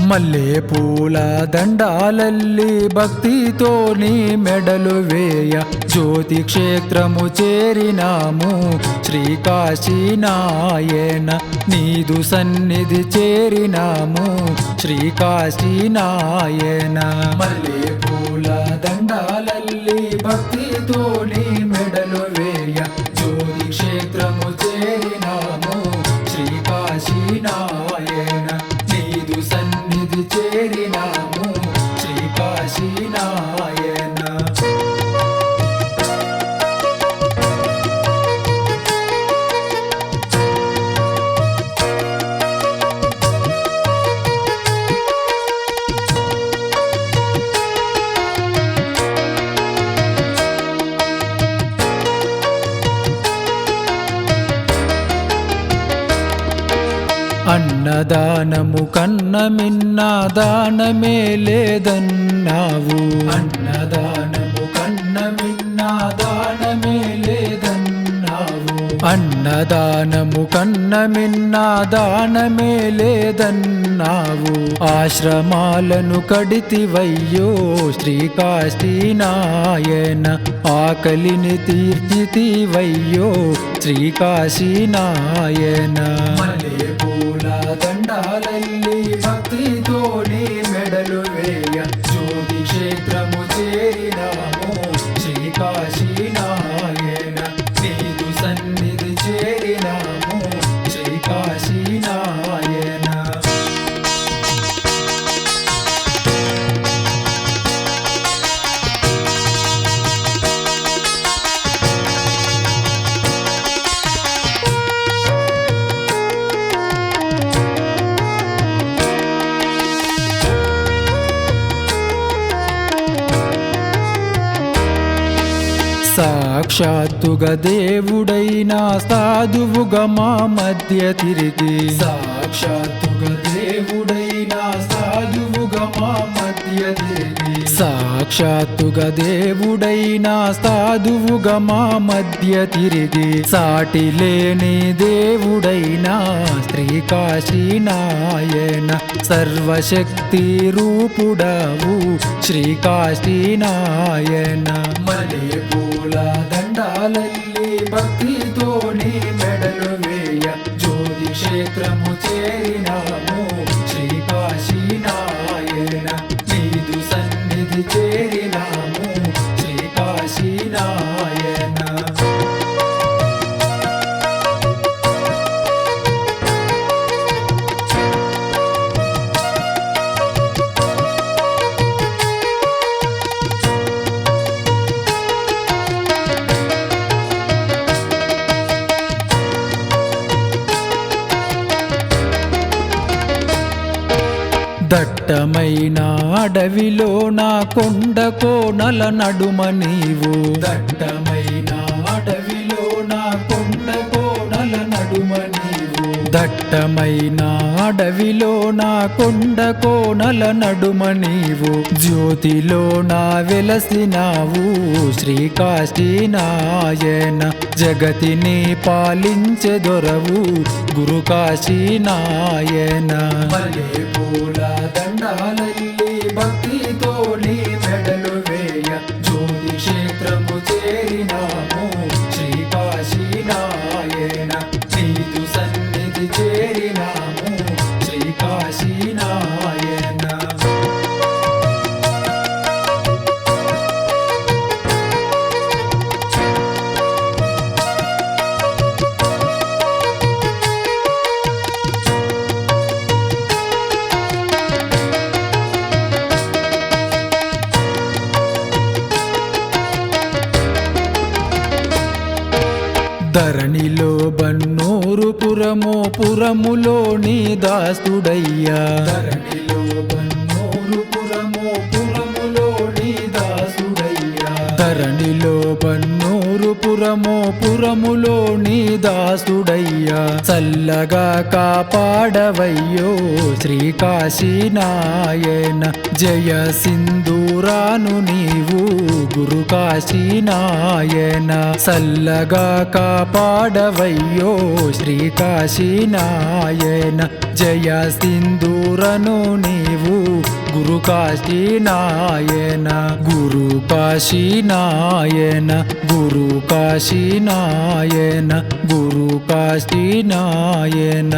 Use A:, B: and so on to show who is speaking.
A: మల్లె పూల దండాలల్లి భక్తితో నీ మెడలు వేయ జ్యోతి క్షేత్రము చేరినాము శ్రీకాశీనాయన నీదు సన్నిధి చేరినాము శ్రీకాశీనాయన మల్లె పూల దండాలల్లి భక్తితో నీ మెడలు వేయ జ్యోతి క్షేత్రము చేరినాము శ్రీకాశీనాయన నీదు సన్నిధి చేరినాము శ్రీకాశీనాయన అన్నదానము కన్న మిన్న దానమే లేదన్నావు అన్నదానము కన్న మిన్న దానమే లేదన్నావు అన్నదానము కన్న మిన్న దానమే లేదన్నావు ఆశ్రమాలను కడితివయ్యో శ్రీకాశీనాయన ఆకలిని తీర్చితివయ్యో శ్రీకాశీనాయన దండాలల్లి భక్తితో నీ మెడలు వేయ జ్యోతి క్షేత్రము చేరినాము శ్రీకాశీనాయన నీదు సన్నిధి చేరినాము శ్రీకాశీనాయన సాక్షాత్తుగా దేవుడైనా సాధువుగా మా మధ్య తిరిగి సాక్షాత్తుగా దేవుడైనా సాధువుగా మా మధ్య తిరిగి సాక్షాత్తుగా దేవుడైనా సాధువుగా మా మధ్య తిరిగి సాటి లేని దేవుడైనా శ్రీకాశీనాయన సర్వశక్తి రూపుడవు శ్రీకాశీనాయన మల్లె పూల దండాలల్లి భక్తితో నీ మెడలు వేయ జ్యోతి క్షేత్రము చేరినాము శ్రీకాశీనాయన నీదు సన్నిధి చేరినాము శ్రీకాశీనాయన దట్టమైన అడవిలో నా కొండ కోనల నడుమ నీవు దట్టమైన అడవిలో నా కొండ కోనల నడుమ నీవు దట్టమైన అడవిలో నా కొండ కోనల నడుమ నీవు జ్యోతిలో నా వెలసినావు శ్రీకాశీనాయన జగతిని పాలించే దొరవు గురు కాశీనాయన మల్లె పూల దండాలల్లి భక్తితో నీ మెడలు వేయ జ్యోతి క్షేత్రము చేరినాము శ్రీకాశీనాయన నీదు సన్నిధి చేరినాము శ్రీకాశీనాయన ధరణిలో బన్నూరు పురము పురములోని దాసుడయ్యా ధరణిలో బన్నూరు పురము పురములోని దాసుడయ్యా ధరణిలో బన్నూరు పురము పురములోని దాసుడయ్యా చల్లగా కాపాడవయ్యో శ్రీకాశీనాయన జయ సింధూర సింధూరాను నీవు గురు కాశీనాయన సల్లగా కాపాడవయ్యో శ్రీ కాశీనాయన జయ సింధూరను నీవు గురు కాశీనాయన గురు కాశీనాయన గురు కాశీనాయన గురు కాశీనాయన